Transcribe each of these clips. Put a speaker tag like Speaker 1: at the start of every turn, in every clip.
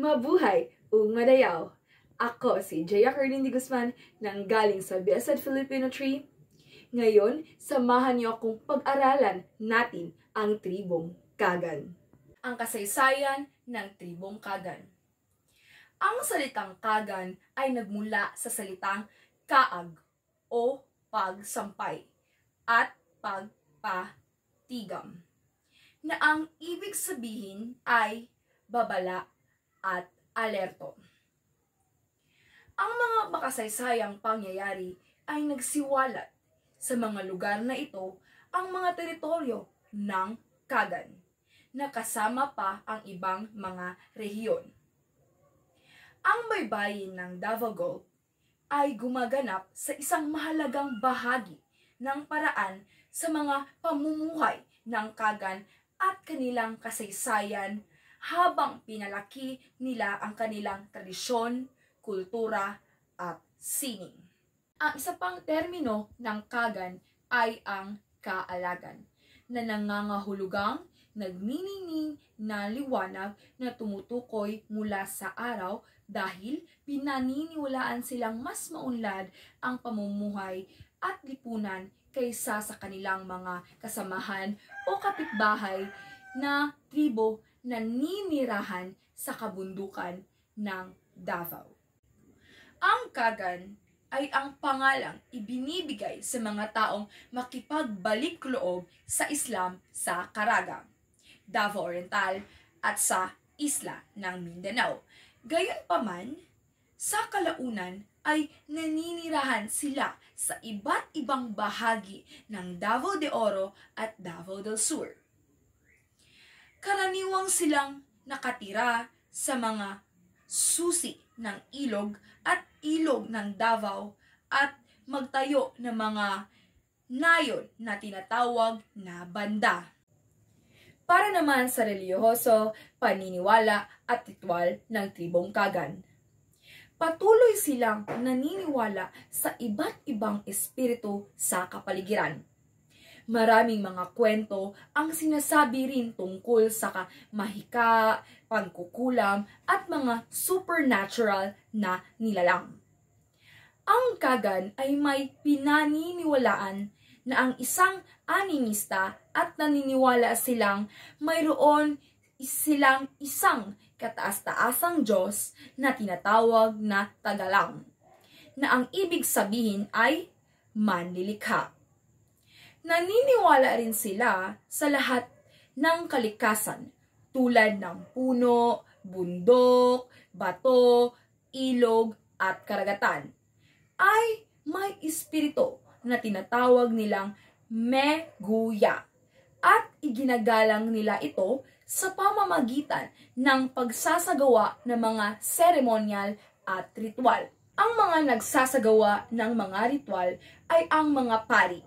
Speaker 1: Mabuhay ug madayaw! Ako si Jaya Carlin de Guzman nang galing sa BSED Filipino Tree. Ngayon, samahan niyo akong pag-aralan natin ang tribong Kagan. Ang kasaysayan ng tribong Kagan. Ang salitang Kagan ay nagmula sa salitang kaag o pagsampay at pagpatigam, na ang ibig sabihin ay babala at alerto. Ang mga makasaysayang pangyayari ay nagsiwalat sa mga lugar na ito ang mga teritoryo ng Kagan, na kasama pa ang ibang mga rehiyon. Ang baybayin ng Davao Gulf ay gumaganap sa isang mahalagang bahagi ng paraan sa mga pamumuhay ng Kagan at kanilang kasaysayan habang pinalaki nila ang kanilang tradisyon, kultura at sining. Ang isa pang termino ng Kagan ay ang kaalagan, na nangangahulugang nagniningning na liwanag na tumutukoy mula sa araw dahil pinaniniwalaan silang mas maunlad ang pamumuhay at lipunan kaysa sa kanilang mga kasamahan o kapitbahay na tribo na ninirahan sa kabundukan ng Davao. Ang Kagan ay ang pangalang ibinibigay sa mga taong makipagbalik-loob sa Islam sa Caraga, Davao Oriental at sa isla ng Mindanao. Gayunpaman, sa kalaunan ay naninirahan sila sa iba't ibang bahagi ng Davao de Oro at Davao del Sur. Karaniwang silang nakatira sa mga susi ng ilog at ilog ng Davao at magtayo ng mga nayon na tinatawag na banda. Para naman sa relihiyoso, paniniwala at ritual ng tribong Kagan. Patuloy silang naniniwala sa iba't ibang espiritu sa kapaligiran. Maraming mga kwento ang sinasabi rin tungkol sa mahika, pagkukulam at mga supernatural na nilalang. Ang Kagan ay may pinaniniwalaan na ang isang animista at naniniwala silang mayroon silang isang kataas-taasang Diyos na tinatawag na Tagalang, na ang ibig sabihin ay manlilikha. Naniniwala rin sila sa lahat ng kalikasan tulad ng puno, bundok, bato, ilog at karagatan ay may espiritu na tinatawag nilang Meguya at iginagalang nila ito sa pamamagitan ng pagsasagawa ng mga seremonyal at ritual. Ang mga nagsasagawa ng mga ritual ay ang mga pari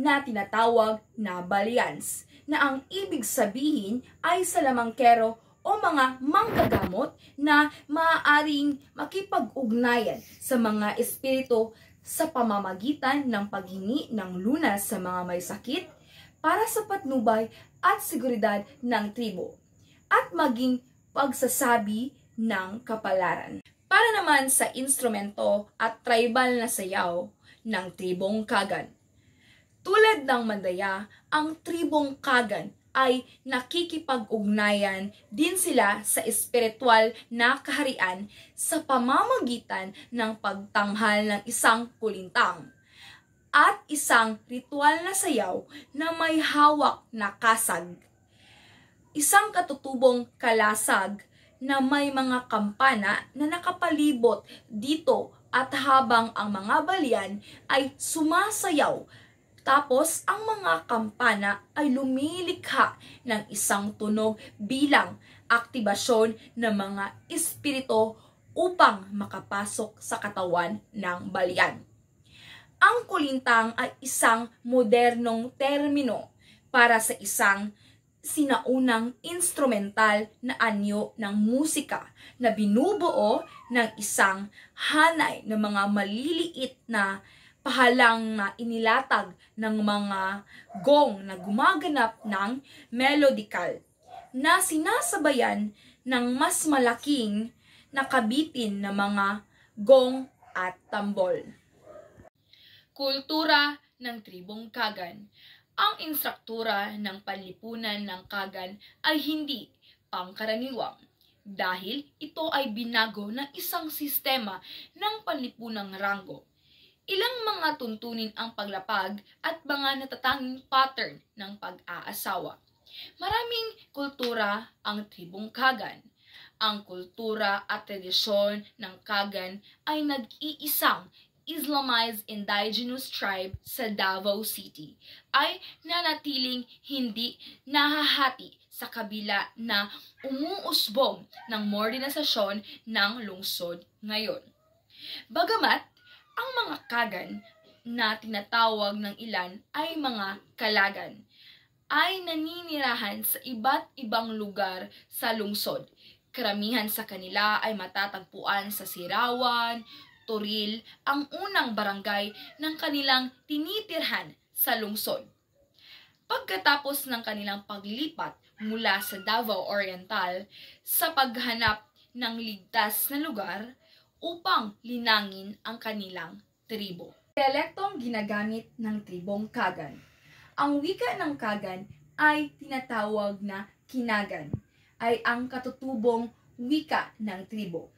Speaker 1: na tinatawag na balyans, na ang ibig sabihin ay salamangkero o mga manggagamot na maaaring makipag-ugnayan sa mga espiritu sa pamamagitan ng paghingi ng lunas sa mga may sakit para sa patnubay at seguridad ng tribo at maging pagsasabi ng kapalaran. Para naman sa instrumento at tribal na sayaw ng tribong Kagan. Tulad ng Mandaya, ang tribong Kagan ay nakikipag-ugnayan din sila sa espiritual na kaharian sa pamamagitan ng pagtanghal ng isang kulintang at isang ritual na sayaw na may hawak na kasag. Isang katutubong kalasag na may mga kampana na nakapalibot dito at habang ang mga balyan ay sumasayaw. Tapos, ang mga kampana ay lumilikha ng isang tunog bilang aktibasyon ng mga espiritu upang makapasok sa katawan ng balyan. Ang kulintang ay isang modernong termino para sa isang sinaunang instrumental na anyo ng musika na binubuo ng isang hanay ng mga maliliit na pahalang na inilatag ng mga gong na gumaganap ng melodikal na sinasabayan ng mas malaking nakabitin na mga gong at tambol. Kultura ng tribong Kagan. Ang instruktura ng panlipunan ng Kagan ay hindi pangkaraniwang dahil ito ay binago ng isang sistema ng panlipunang ranggo. Ilang mga tuntunin ang paglapag at mga natatanging pattern ng pag-aasawa. Maraming kultura ang tribong Kagan. Ang kultura at tradisyon ng Kagan ay nag-iisang Islamized indigenous tribe sa Davao City ay nanatiling hindi nahahati sa kabila na umuusbong ng modernisasyon ng lungsod ngayon. Bagamat ang mga Kagan na tinatawag ng ilan ay mga Kalagan ay naninirahan sa iba't ibang lugar sa lungsod. Karamihan sa kanila ay matatagpuan sa Sirawan, Toril, ang unang barangay ng kanilang tinitirhan sa lungsod. Pagkatapos ng kanilang paglipat mula sa Davao Oriental sa paghanap ng ligtas na lugar upang linangin ang kanilang tribo. Dialektong ginagamit ng tribong Kagan. Ang wika ng Kagan ay tinatawag na Kinagan, ay ang katutubong wika ng tribo.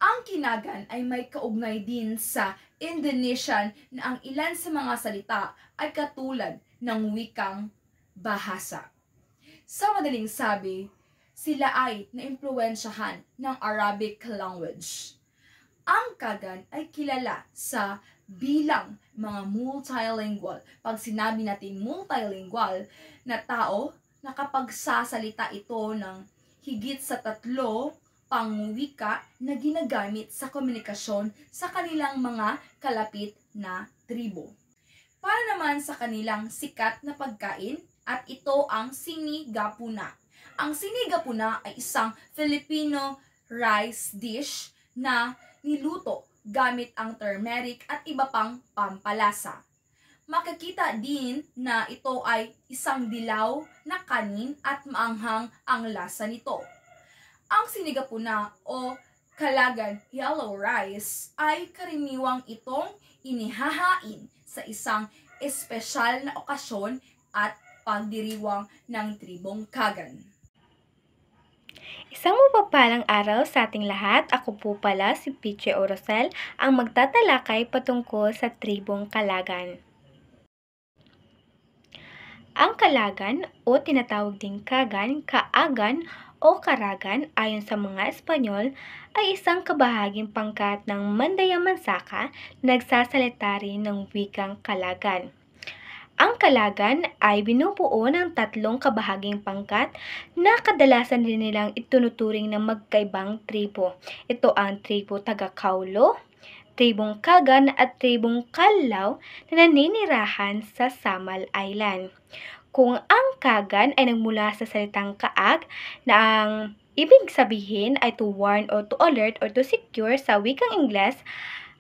Speaker 1: Ang Kinagan ay may kaugnay din sa Indonesian na ang ilan sa mga salita ay katulad ng wikang Bahasa. Sa madaling sabi, sila ay naimpluwensyahan ng Arabic language. Ang Kagan ay kilala sa bilang mga multilingual. Pag sinabi natin multilingual na tao, nakapagsasalita ito ng higit sa 3 pangwika na ginagamit sa komunikasyon sa kanilang mga kalapit na tribo. Para naman sa kanilang sikat na pagkain, at ito ang sinigapuna. Ang sinigapuna ay isang Filipino rice dish na niluto gamit ang turmeric at iba pang pampalasa. Makikita din na ito ay isang dilaw na kanin at maanghang ang lasa nito. Ang sinigapuna o Kalagan yellow rice ay karaniwang itong inihahain sa isang espesyal na okasyon at pagdiriwang ng tribong Kagan.
Speaker 2: Isang mapapalang araw sa ating lahat. Ako po pala si Piche Orosel, ang magtatalakay patungkol sa tribong Kalagan. Ang Kalagan o tinatawag ding Kagan, Kaagan o Karagan ayon sa mga Espanyol ay isang kabahaging pangkat ng Mandayaman Saka na nagsasalita rin ng wikang Kalagan. Ang Kalagan ay binubuo ng 3 kabahaging pangkat na kadalasan din nilang itunuturing ng magkaibang tribo. Ito ang tribo taga-Kaulo, tribong Kagan at tribong Kalaw na naninirahan sa Samal Island. Kung ang Kagan ay nagmula sa salitang kaag na ang ibig sabihin ay to warn or to alert or to secure sa wikang Ingles,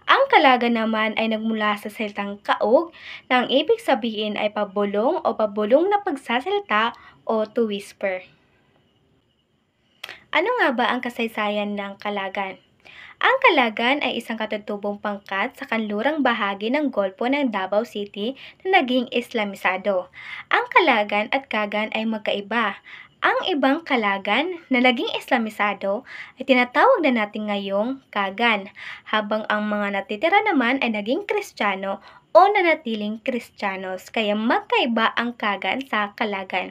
Speaker 2: ang Kalagan naman ay nagmula sa salitang kaog na ang ibig sabihin ay pabulong o pabulong na pagsasalita o to whisper. Ano nga ba ang kasaysayan ng Kalagan? Ang Kalagan ay isang katutubong pangkat sa kanlurang bahagi ng Golpo ng Davao City na naging Islamisado. Ang Kalagan at Kagan ay magkaiba. Ang ibang Kalagan na naging Islamisado ay tinatawag na natin ngayong Kagan, habang ang mga natitira naman ay naging Kristiyano o nanatiling Kristiyanos, kaya magkaiba ang Kagan sa Kalagan.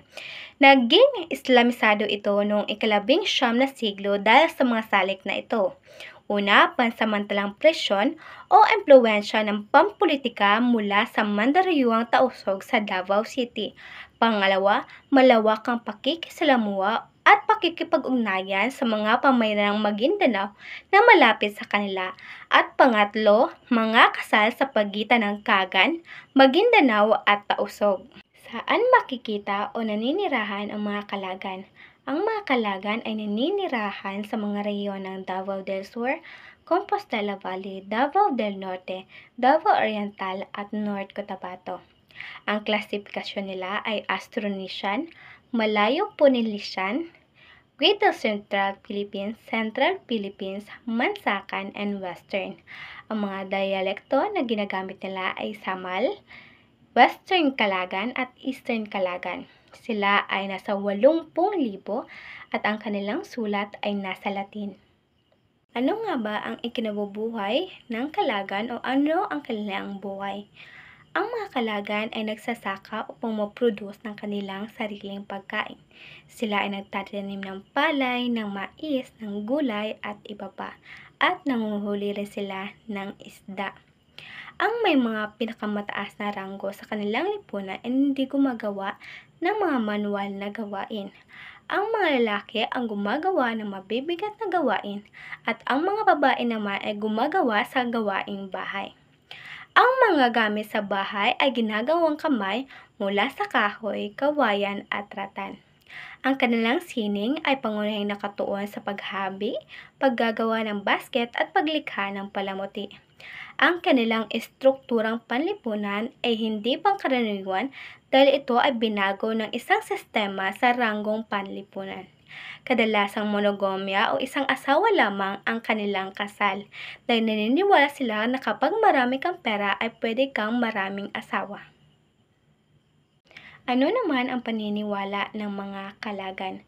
Speaker 2: Naging Islamisado ito noong ika-19 na siglo dahil sa mga salik na ito. Una, pansamantalang presyon o impluwensya ng pampolitika mula sa Mandarayuang Tausog sa Davao City. Pangalawa, malawak ang pakikisalamuha at pakikipag-ugnayan sa mga pamayanan ng Maguindanao na malapit sa kanila. At pangatlo, mga kasal sa pagitan ng Kagan, Maguindanao at Tausog. Saan makikita o naninirahan ang mga Kalagan? Ang mga Kalagan ay naninirahan sa mga rehiyon ng Davao del Sur, Compostela Valley, Davao del Norte, Davao Oriental at North Cotabato. Ang klasifikasyon nila ay Austronesian, Malayo-Polynesian, Greater Central Philippines, Central Philippines, Mansakan, and Western. Ang mga dialekto na ginagamit nila ay Samal, Western Kalagan at Eastern Kalagan. Sila ay nasa 80,000 at ang kanilang sulat ay nasa Latin. Ano nga ba ang ikinabubuhay ng Kalagan o ano ang kanilang buhay? Ang mga Kalagan ay nagsasaka upang maproduce ng kanilang sariling pagkain. Sila ay nagtatanim ng palay, ng mais, ng gulay at iba pa. At nanguhuli rin sila ng isda. Ang may mga pinakamataas na ranggo sa kanilang lipunan ay hindi gumagawa ng mga manual na gawain. Ang mga lalaki ang gumagawa ng mabibigat na gawain at ang mga babae naman ay gumagawa sa gawaing bahay. Ang mga gamit sa bahay ay ginagawang kamay mula sa kahoy, kawayan at ratan. Ang kanilang sining ay pangunahing nakatuon sa paghabi, paggagawa ng basket at paglikha ng palamuti. Ang kanilang estrukturang panlipunan ay hindi pangkaraniwan dahil ito ay binago ng isang sistema sa ranggong panlipunan. Kadalasang monogamya o isang asawa lamang ang kanilang kasal dahil naniniwala sila na kapag marami kang pera ay pwede kang maraming asawa. Ano naman ang paniniwala ng mga Kalagan?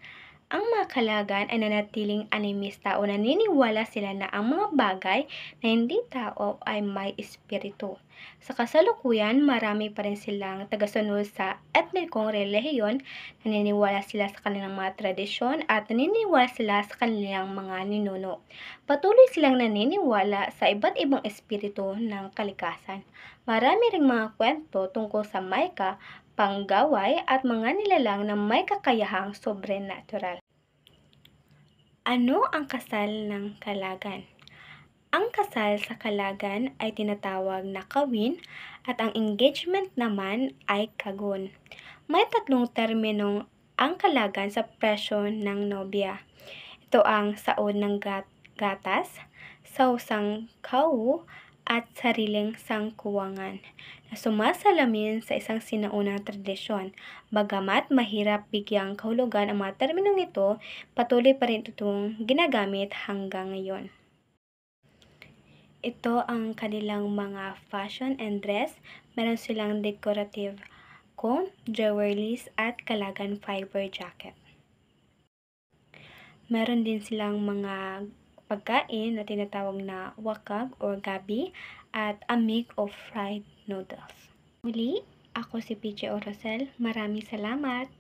Speaker 2: Ang mga Kalagan ay nanatiling animista o naniniwala sila na ang mga bagay na hindi tao ay may espiritu. Sa kasalukuyan, marami pa rin silang tagasunod sa etnikong relihiyon, naniniwala sila sa kanilang mga tradisyon at naniniwala sila sa kanilang mga ninuno. Patuloy silang naniniwala sa iba't ibang espiritu ng kalikasan. Marami ring mga kwento tungkol sa Maika, panggaway at mga nilalang na may kakayahang sobrenatural. Ano ang kasal ng Kalagan? Ang kasal sa Kalagan ay tinatawag na kawin at ang engagement naman ay kagun. May tatlong terminong ang Kalagan sa presyo ng nobya. Ito ang saod ng gatas, sawsang kawu, at sariling sangkuwangan na sumasalamin sa isang sinaunang tradisyon. Bagamat mahirap bigyang kahulugan ang mga terminong ito, patuloy pa rin itong ginagamit hanggang ngayon. Ito ang kanilang mga fashion and dress. Meron silang decorative comb, jewelries at Kalagan fiber jacket. Meron din silang mga pagkain na tinatawag na wakag or gabi at amig o fried noodles. Muli, ako si PJ Orosel. Maraming salamat!